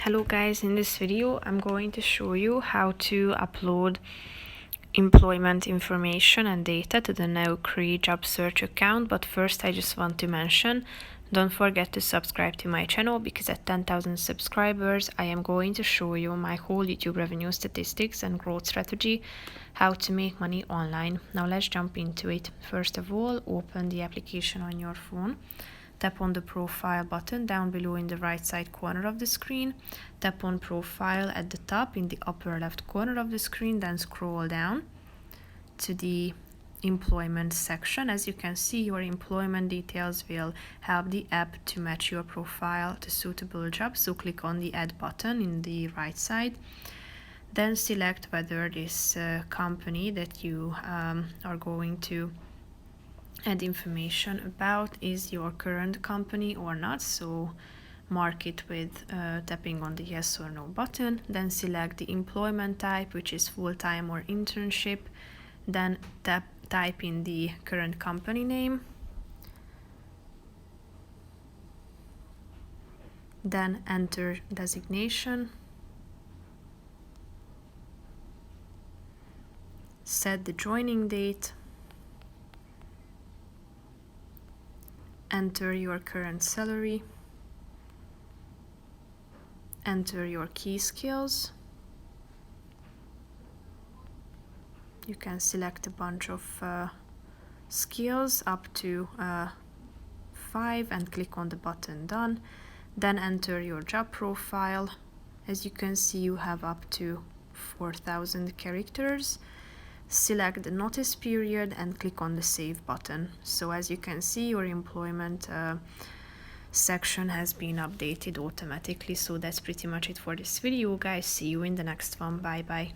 Hello guys, in this video I'm going to show you how to upload employment information and data to the Naukri Job Search account. But first I just want to mention, don't forget to subscribe to my channel, because at 10,000 subscribers I am going to show you my whole YouTube revenue statistics and growth strategy, how to make money online. Now let's jump into it. First of all, open the application on your phone. Tap on the profile button down below in the right side corner of the screen. Tap on profile at the top in the upper left corner of the screen, then scroll down to the employment section. As you can see, your employment details will help the app to match your profile to suitable jobs. So click on the add button in the right side. Then select whether this company that you are going to add information about is your current company or not. So mark it with tapping on the yes or no button. Then select the employment type, which is full-time or internship. Then type in the current company name. Then enter designation. Set the joining date. Enter your current salary. Enter your key skills. You can select a bunch of skills up to 5 and click on the button done. Then enter your job profile. As you can see, you have up to 4,000 characters. Select the notice period and click on the save button. So as you can see, your employment section has been updated automatically. So that's pretty much it for this video, guys. See you in the next one. Bye bye.